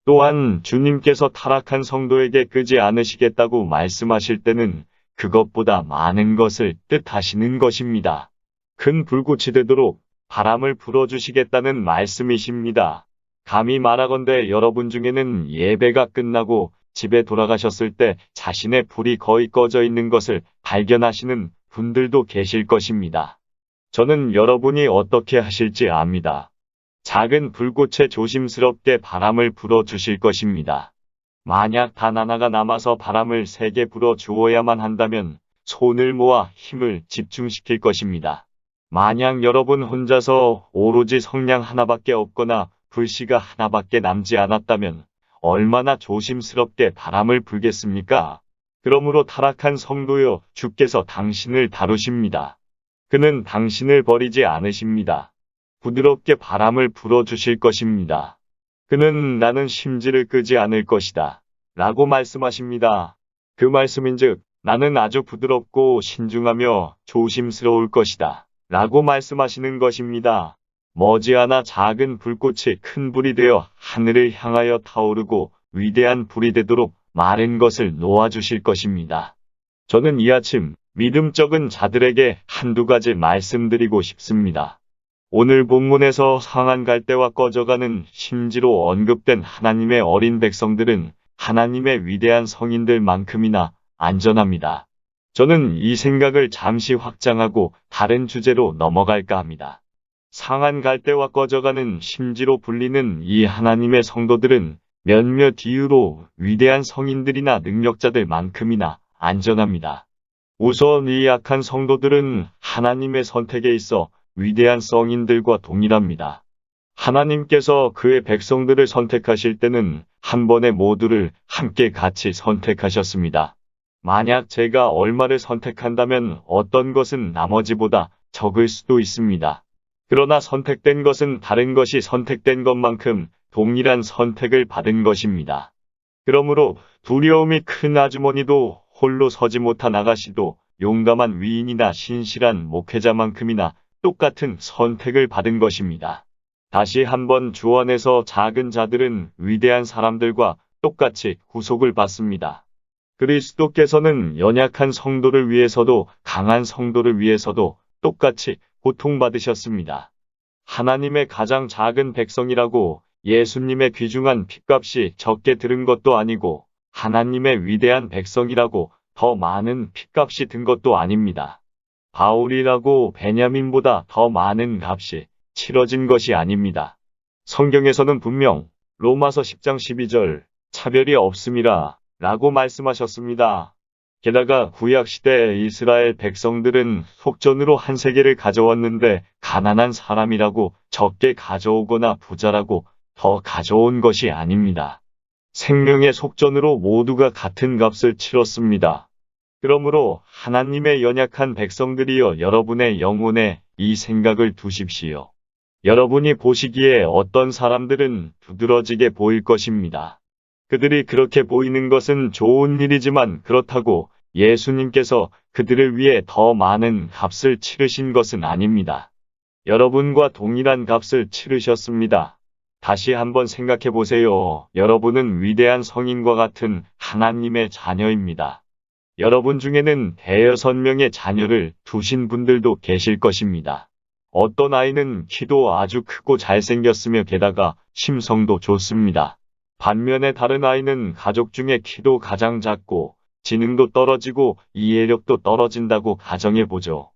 Speaker 1: 또한 주님께서 타락한 성도에게 끄지 않으시겠다고 말씀하실 때는 그것보다 많은 것을 뜻하시는 것입니다. 큰 불꽃이 되도록 바람을 불어주시겠다는 말씀이십니다. 감히 말하건대 여러분 중에는 예배가 끝나고 집에 돌아가셨을 때 자신의 불이 거의 꺼져 있는 것을 발견하시는 분들도 계실 것입니다. 저는 여러분이 어떻게 하실지 압니다. 작은 불꽃에 조심스럽게 바람을 불어주실 것입니다. 만약 단 하나가 남아서 바람을 세게 불어주어야만 한다면 손을 모아 힘을 집중시킬 것입니다. 만약 여러분 혼자서 오로지 성냥 하나밖에 없거나 불씨가 하나밖에 남지 않았다면 얼마나 조심스럽게 바람을 불겠습니까? 그러므로 타락한 성도여, 주께서 당신을 다루십니다. 그는 당신을 버리지 않으십니다. 부드럽게 바람을 불어주실 것입니다. 그는 나는 심지를 끄지 않을 것이다 라고 말씀하십니다. 그 말씀인즉 나는 아주 부드럽고 신중하며 조심스러울 것이다 라고 말씀하시는 것입니다. 머지않아 작은 불꽃이 큰 불이 되어 하늘을 향하여 타오르고 위대한 불이 되도록 마른 것을 놓아주실 것입니다. 저는 이 아침 믿음적인 자들에게 한두 가지 말씀드리고 싶습니다. 오늘 본문에서 상한 갈대와 꺼져가는 심지로 언급된 하나님의 어린 백성들은 하나님의 위대한 성인들만큼이나 안전합니다. 저는 이 생각을 잠시 확장하고 다른 주제로 넘어갈까 합니다. 상한 갈대와 꺼져가는 심지로 불리는 이 하나님의 성도들은 몇몇 이유로 위대한 성인들이나 능력자들만큼이나 안전합니다. 우선 이 약한 성도들은 하나님의 선택에 있어 위대한 성인들과 동일합니다. 하나님께서 그의 백성들을 선택하실 때는 한 번에 모두를 함께 같이 선택하셨습니다. 만약 제가 얼마를 선택한다면 어떤 것은 나머지보다 적을 수도 있습니다. 그러나 선택된 것은 다른 것이 선택된 것만큼 동일한 선택을 받은 것입니다. 그러므로 두려움이 큰 아주머니도 홀로 서지 못한 아가씨도 용감한 위인이나 신실한 목회자만큼이나 똑같은 선택을 받은 것입니다. 다시 한번 주 안에서 작은 자들은 위대한 사람들과 똑같이 구속을 받습니다. 그리스도께서는 연약한 성도를 위해서도 강한 성도를 위해서도 똑같이 고통받으셨습니다. 하나님의 가장 작은 백성이라고 예수님의 귀중한 핏값이 적게 들은 것도 아니고 하나님의 위대한 백성이라고 더 많은 핏값이 든 것도 아닙니다. 바울이라고 베냐민보다 더 많은 값이 치러진 것이 아닙니다. 성경에서는 분명 로마서 10장 12절 차별이 없음이라 라고 말씀하셨습니다. 게다가 구약시대 이스라엘 백성들은 속전으로 한 세계를 가져왔는데 가난한 사람이라고 적게 가져오거나 부자라고 더 가져온 것이 아닙니다. 생명의 속전으로 모두가 같은 값을 치렀습니다. 그러므로 하나님의 연약한 백성들이여 여러분의 영혼에 이 생각을 두십시오. 여러분이 보시기에 어떤 사람들은 두드러지게 보일 것입니다. 그들이 그렇게 보이는 것은 좋은 일이지만 그렇다고 예수님께서 그들을 위해 더 많은 값을 치르신 것은 아닙니다. 여러분과 동일한 값을 치르셨습니다. 다시 한번 생각해 보세요. 여러분은 위대한 성인과 같은 하나님의 자녀입니다. 여러분 중에는 대여섯 명의 자녀를 두신 분들도 계실 것입니다. 어떤 아이는 키도 아주 크고 잘생겼으며 게다가 심성도 좋습니다. 반면에 다른 아이는 가족 중에 키도 가장 작고 지능도 떨어지고 이해력도 떨어진다고 가정해보죠.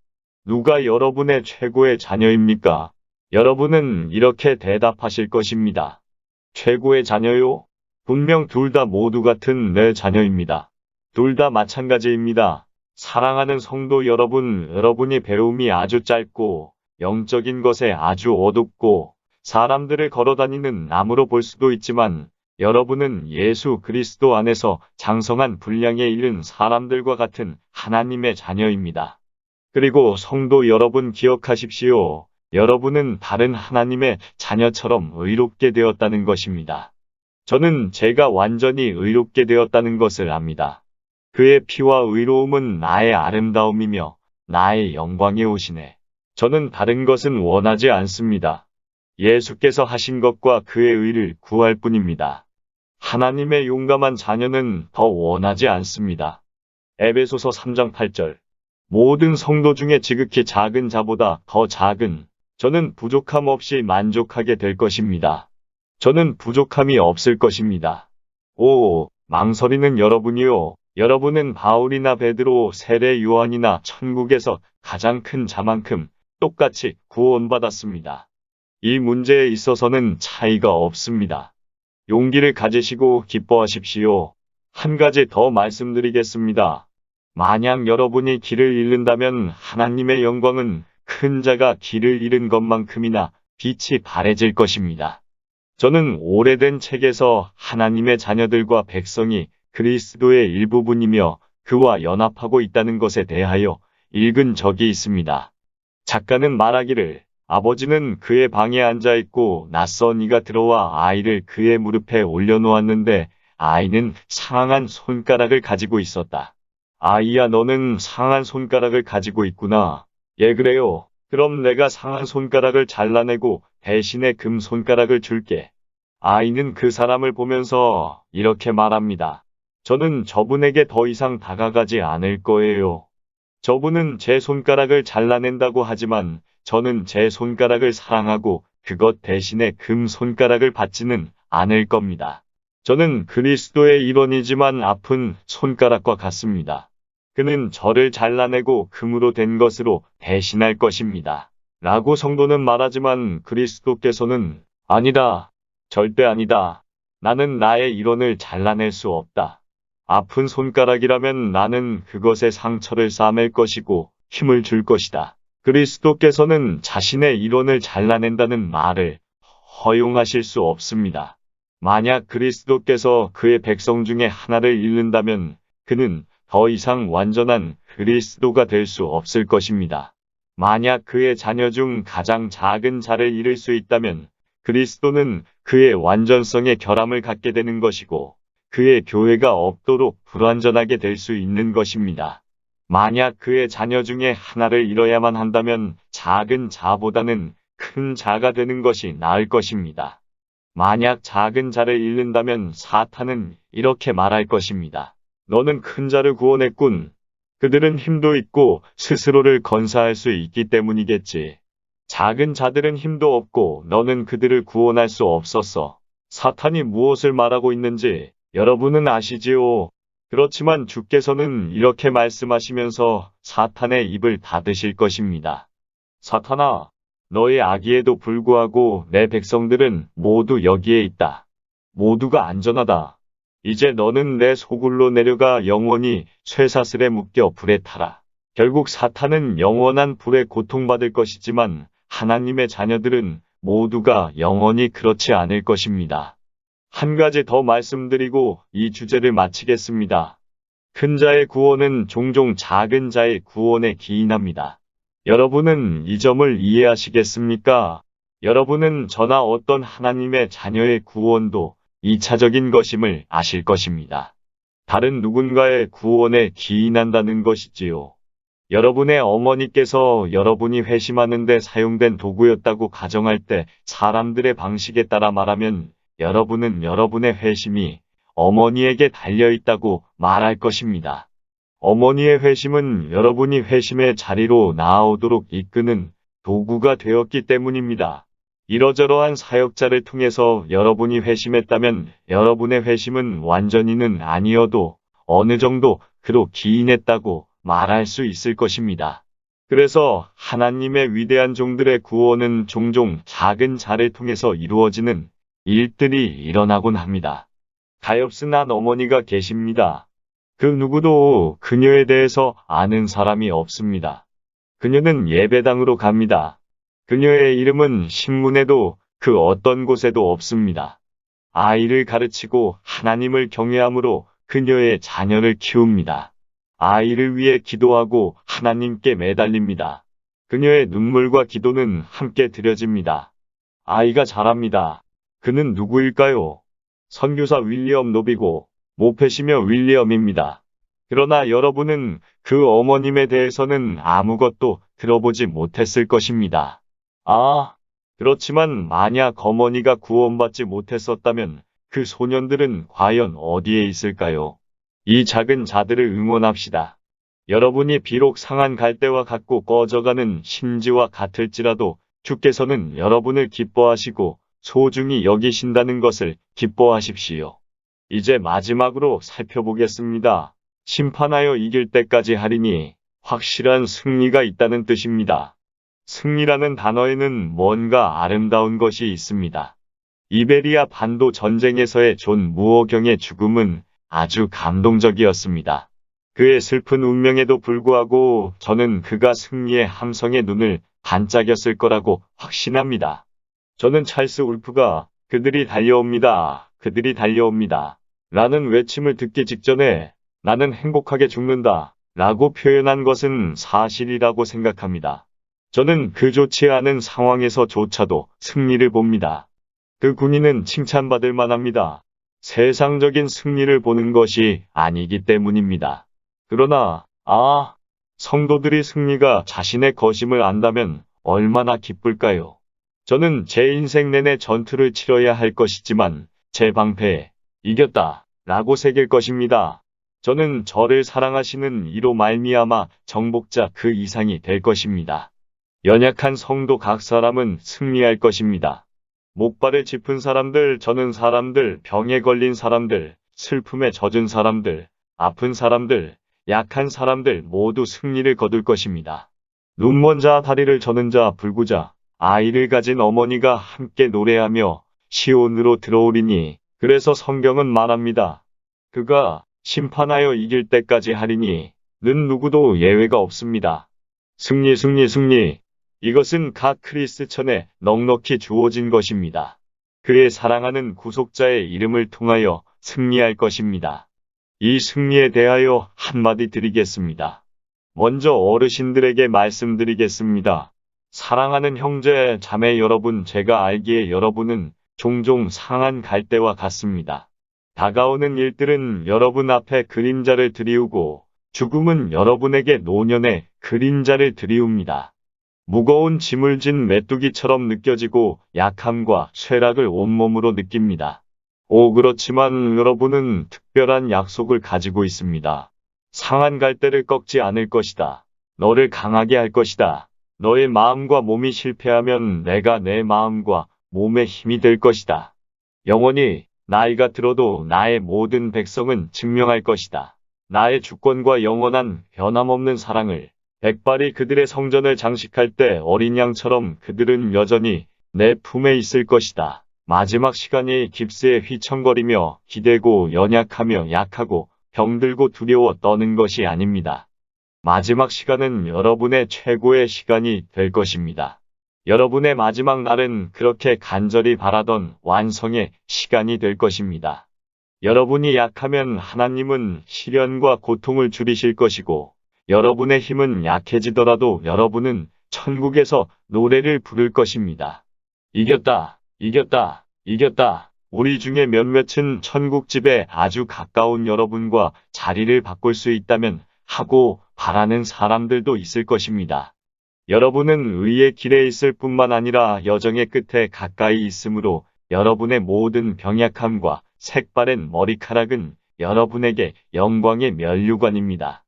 Speaker 1: 누가 여러분의 최고의 자녀입니까? 여러분은 이렇게 대답하실 것입니다. 최고의 자녀요? 분명 둘 다 모두 같은 내 자녀입니다. 둘 다 마찬가지입니다. 사랑하는 성도 여러분, 여러분이 배움이 아주 짧고 영적인 것에 아주 어둡고 사람들을 걸어다니는 나무로 볼 수도 있지만 여러분은 예수 그리스도 안에서 장성한 분량에 이른 사람들과 같은 하나님의 자녀입니다. 그리고 성도 여러분 기억하십시오. 여러분은 다른 하나님의 자녀처럼 의롭게 되었다는 것입니다. 저는 제가 완전히 의롭게 되었다는 것을 압니다. 그의 피와 의로움은 나의 아름다움이며 나의 영광의 옷이네. 저는 다른 것은 원하지 않습니다. 예수께서 하신 것과 그의 의를 구할 뿐입니다. 하나님의 용감한 자녀는 더 원하지 않습니다. 에베소서 3장 8절. 모든 성도 중에 지극히 작은 자보다 더 작은 저는 부족함 없이 만족하게 될 것입니다. 저는 부족함이 없을 것입니다. 오, 망설이는 여러분이요. 여러분은 바울이나 베드로, 세례 요한이나 천국에서 가장 큰 자만큼 똑같이 구원받았습니다. 이 문제에 있어서는 차이가 없습니다. 용기를 가지시고 기뻐하십시오. 한 가지 더 말씀드리겠습니다. 만약 여러분이 길을 잃는다면 하나님의 영광은 큰 자가 길을 잃은 것만큼이나 빛이 바래질 것입니다. 저는 오래된 책에서 하나님의 자녀들과 백성이 그리스도의 일부분이며 그와 연합하고 있다는 것에 대하여 읽은 적이 있습니다. 작가는 말하기를 아버지는 그의 방에 앉아 있고 낯선 이가 들어와 아이를 그의 무릎에 올려놓았는데 아이는 상한 손가락을 가지고 있었다. 아이야, 너는 상한 손가락을 가지고 있구나. 예, 그래요. 그럼 내가 상한 손가락을 잘라내고 대신에 금 손가락을 줄게. 아이는 그 사람을 보면서 이렇게 말합니다. 저는 저분에게 더 이상 다가가지 않을 거예요. 저분은 제 손가락을 잘라낸다고 하지만 저는 제 손가락을 사랑하고 그것 대신에 금 손가락을 받지는 않을 겁니다. 저는 그리스도의 일원이지만 아픈 손가락과 같습니다. 그는 저를 잘라내고 금으로 된 것으로 대신할 것입니다. 라고 성도는 말하지만 그리스도께서는 아니다. 절대 아니다. 나는 나의 일원을 잘라낼 수 없다. 아픈 손가락이라면 나는 그것에 상처를 싸맬 것이고 힘을 줄 것이다. 그리스도께서는 자신의 일원을 잘라낸다는 말을 허용하실 수 없습니다. 만약 그리스도께서 그의 백성 중에 하나를 잃는다면 그는 더 이상 완전한 그리스도가 될 수 없을 것입니다. 만약 그의 자녀 중 가장 작은 자를 잃을 수 있다면 그리스도는 그의 완전성의 결함을 갖게 되는 것이고 그의 교회가 없도록 불완전하게 될 수 있는 것입니다. 만약 그의 자녀 중에 하나를 잃어야만 한다면 작은 자보다는 큰 자가 되는 것이 나을 것입니다. 만약 작은 자를 잃는다면 사탄은 이렇게 말할 것입니다. 너는 큰 자를 구원했군. 그들은 힘도 있고 스스로를 건사할 수 있기 때문이겠지. 작은 자들은 힘도 없고 너는 그들을 구원할 수 없었어. 사탄이 무엇을 말하고 있는지 여러분은 아시지요? 그렇지만 주께서는 이렇게 말씀하시면서 사탄의 입을 닫으실 것입니다. 사탄아, 너의 악의에도 불구하고 내 백성들은 모두 여기에 있다. 모두가 안전하다. 이제 너는 내 소굴로 내려가 영원히 쇠사슬에 묶여 불에 타라. 결국 사탄은 영원한 불에 고통받을 것이지만 하나님의 자녀들은 모두가 영원히 그렇지 않을 것입니다. 한 가지 더 말씀드리고 이 주제를 마치겠습니다. 큰 자의 구원은 종종 작은 자의 구원에 기인합니다. 여러분은 이 점을 이해하시겠습니까? 여러분은 저나 어떤 하나님의 자녀의 구원도 2차적인 것임을 아실 것입니다. 다른 누군가의 구원에 기인한다는 것이지요. 여러분의 어머니께서 여러분이 회심하는 데 사용된 도구였다고 가정할 때 사람들의 방식에 따라 말하면 여러분은 여러분의 회심이 어머니에게 달려있다고 말할 것입니다. 어머니의 회심은 여러분이 회심의 자리로 나아오도록 이끄는 도구가 되었기 때문입니다. 이러저러한 사역자를 통해서 여러분이 회심했다면 여러분의 회심은 완전히는 아니어도 어느 정도 그로 기인했다고 말할 수 있을 것입니다. 그래서 하나님의 위대한 종들의 구원은 종종 작은 자를 통해서 이루어지는 일들이 일어나곤 합니다. 가엾은 어머니가 계십니다. 그 누구도 그녀에 대해서 아는 사람이 없습니다. 그녀는 예배당으로 갑니다. 그녀의 이름은 신문에도 그 어떤 곳에도 없습니다. 아이를 가르치고 하나님을 경외함으로 그녀의 자녀를 키웁니다. 아이를 위해 기도하고 하나님께 매달립니다. 그녀의 눈물과 기도는 함께 드려집니다. 아이가 자랍니다. 그는 누구일까요? 선교사 윌리엄 노비고 모펫이며 윌리엄입니다. 그러나 여러분은 그 어머님에 대해서는 아무것도 들어보지 못했을 것입니다. 그렇지만 만약 어머니가 구원받지 못했었다면 그 소년들은 과연 어디에 있을까요? 이 작은 자들을 응원합시다. 여러분이 비록 상한 갈대와 같고 꺼져가는 심지와 같을지라도 주께서는 여러분을 기뻐하시고 소중히 여기신다는 것을 기뻐하십시오. 이제 마지막으로 살펴보겠습니다. 심판하여 이길 때까지 하리니 확실한 승리가 있다는 뜻입니다. 승리라는 단어에는 뭔가 아름다운 것이 있습니다. 이베리아 반도 전쟁에서의 존 무어경의 죽음은 아주 감동적이었습니다. 그의 슬픈 운명에도 불구하고 저는 그가 승리의 함성에 눈을 반짝였을 거라고 확신합니다. 저는 찰스 울프가 그들이 달려옵니다. 그들이 달려옵니다. 라는 외침을 듣기 직전에 나는 행복하게 죽는다. 라고 표현한 것은 사실이라고 생각합니다. 저는 그 좋지 않은 상황에서조차도 승리를 봅니다. 그 군인은 칭찬받을 만합니다. 세상적인 승리를 보는 것이 아니기 때문입니다. 그러나, 성도들이 승리가 자신의 것임을 안다면 얼마나 기쁠까요? 저는 제 인생 내내 전투를 치러야 할 것이지만 제 방패에 이겼다 라고 새길 것입니다. 저는 저를 사랑하시는 이로 말미암아 정복자 그 이상이 될 것입니다. 연약한 성도 각 사람은 승리할 것입니다. 목발을 짚은 사람들, 저는 사람들, 병에 걸린 사람들, 슬픔에 젖은 사람들, 아픈 사람들, 약한 사람들 모두 승리를 거둘 것입니다. 눈먼 자, 다리를 저는 자, 불구자, 아이를 가진 어머니가 함께 노래하며 시온으로 들어오리니 그래서 성경은 말합니다. 그가 심판하여 이길 때까지 하리니 는 누구도 예외가 없습니다. 승리, 승리, 승리. 이것은 각 크리스천에 넉넉히 주어진 것입니다. 그의 사랑하는 구속자의 이름을 통하여 승리할 것입니다. 이 승리에 대하여 한마디 드리겠습니다. 먼저 어르신들에게 말씀드리겠습니다. 사랑하는 형제, 자매 여러분, 제가 알기에 여러분은 종종 상한 갈대와 같습니다. 다가오는 일들은 여러분 앞에 그림자를 드리우고 죽음은 여러분에게 노년의 그림자를 드리웁니다. 무거운 짐을 진 메뚜기처럼 느껴지고 약함과 쇠락을 온몸으로 느낍니다. 그렇지만 여러분은 특별한 약속을 가지고 있습니다. 상한 갈대를 꺾지 않을 것이다. 너를 강하게 할 것이다. 너의 마음과 몸이 실패하면 내가 내 마음과 몸의 힘이 될 것이다. 영원히 나이가 들어도 나의 모든 백성은 증명할 것이다. 나의 주권과 영원한 변함없는 사랑을. 백발이 그들의 성전을 장식할 때 어린 양처럼 그들은 여전히 내 품에 있을 것이다. 마지막 시간이 깁스에 휘청거리며 기대고 연약하며 약하고 병들고 두려워 떠는 것이 아닙니다. 마지막 시간은 여러분의 최고의 시간이 될 것입니다. 여러분의 마지막 날은 그렇게 간절히 바라던 완성의 시간이 될 것입니다. 여러분이 약하면 하나님은 시련과 고통을 줄이실 것이고, 여러분의 힘은 약해지더라도 여러분은 천국에서 노래를 부를 것입니다. 이겼다, 이겼다, 이겼다. 우리 중에 몇몇은 천국집에 아주 가까운 여러분과 자리를 바꿀 수 있다면 하고 바라는 사람들도 있을 것입니다. 여러분은 의의 길에 있을 뿐만 아니라 여정의 끝에 가까이 있으므로 여러분의 모든 병약함과 색바랜 머리카락은 여러분에게 영광의 면류관입니다.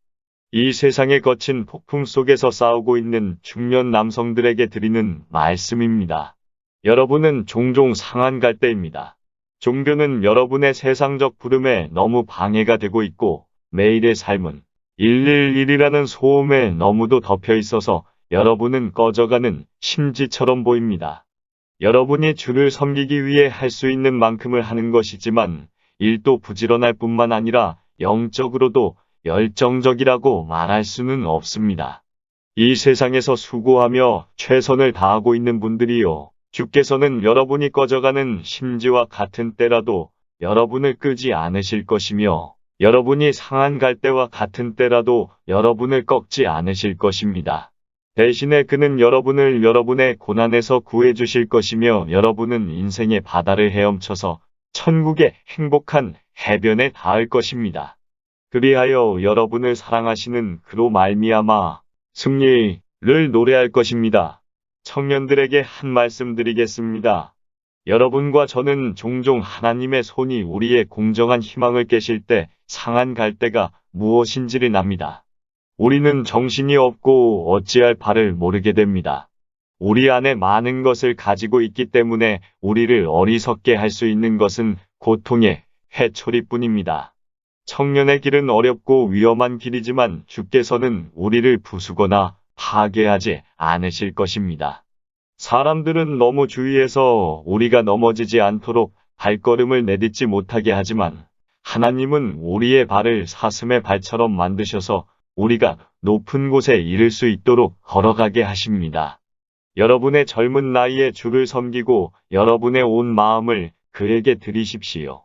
Speaker 1: 이 세상의 거친 폭풍 속에서 싸우고 있는 중년 남성들에게 드리는 말씀입니다. 여러분은 종종 상한 갈대입니다. 종교는 여러분의 세상적 부름에 너무 방해가 되고 있고, 매일의 삶은 111이라는 소음에 너무도 덮여 있어서 여러분은 꺼져가는 심지처럼 보입니다. 여러분이 주를 섬기기 위해 할 수 있는 만큼을 하는 것이지만, 일도 부지런할 뿐만 아니라 영적으로도 열정적이라고 말할 수는 없습니다. 이 세상에서 수고하며 최선을 다하고 있는 분들이요. 주께서는 여러분이 꺼져가는 심지와 같은 때라도 여러분을 끄지 않으실 것이며, 여러분이 상한 갈대와 같은 때라도 여러분을 꺾지 않으실 것입니다. 대신에 그는 여러분을 여러분의 고난에서 구해주실 것이며, 여러분은 인생의 바다를 헤엄쳐서 천국의 행복한 해변에 닿을 것입니다. 그리하여 여러분을 사랑하시는 그로 말미암아 승리를 노래할 것입니다. 청년들에게 한 말씀 드리겠습니다. 여러분과 저는 종종 하나님의 손이 우리의 공정한 희망을 깨실 때 상한 갈대가 무엇인지를 압니다. 우리는 정신이 없고 어찌할 바를 모르게 됩니다. 우리 안에 많은 것을 가지고 있기 때문에 우리를 어리석게 할 수 있는 것은 고통의 회초리뿐입니다. 청년의 길은 어렵고 위험한 길이지만 주께서는 우리를 부수거나 파괴하지 않으실 것입니다. 사람들은 너무 주의해서 우리가 넘어지지 않도록 발걸음을 내딛지 못하게 하지만, 하나님은 우리의 발을 사슴의 발처럼 만드셔서 우리가 높은 곳에 이를 수 있도록 걸어가게 하십니다. 여러분의 젊은 나이에 주를 섬기고 여러분의 온 마음을 그에게 드리십시오.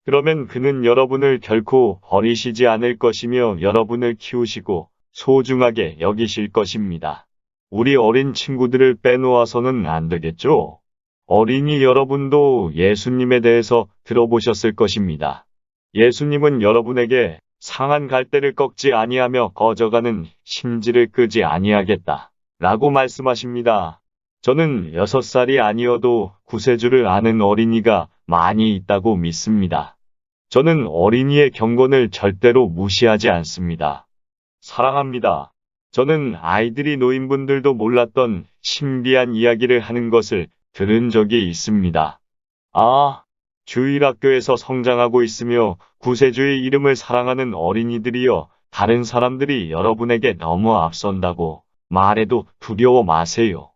Speaker 1: 그러면 그는 여러분을 결코 버리시지 않을 것이며 여러분을 키우시고 소중하게 여기실 것입니다. 우리 어린 친구들을 빼놓아서는 안 되겠죠? 어린이 여러분도 예수님에 대해서 들어보셨을 것입니다. 예수님은 여러분에게 상한 갈대를 꺾지 아니하며 꺼져가는 심지를 끄지 아니하겠다 라고 말씀하십니다. 저는 6살이 아니어도 구세주를 아는 어린이가 많이 있다고 믿습니다. 저는 어린이의 경건을 절대로 무시하지 않습니다. 사랑합니다. 저는 아이들이 노인분들도 몰랐던 신비한 이야기를 하는 것을 들은 적이 있습니다. 주일학교에서 성장하고 있으며 구세주의 이름을 사랑하는 어린이들이여, 다른 사람들이 여러분에게 너무 앞선다고 말해도 두려워 마세요.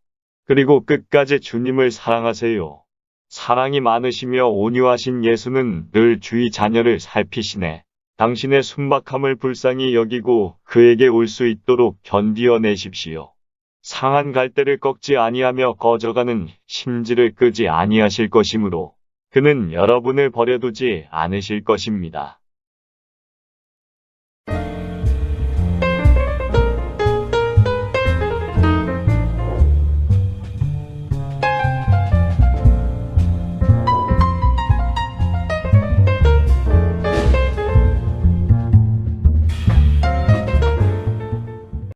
Speaker 1: 그리고 끝까지 주님을 사랑하세요. 사랑이 많으시며 온유하신 예수는 늘 주의 자녀를 살피시네. 당신의 순박함을 불쌍히 여기고 그에게 올 수 있도록 견디어내십시오. 상한 갈대를 꺾지 아니하며 꺼져가는 심지를 끄지 아니하실 것이므로 그는 여러분을 버려두지 않으실 것입니다.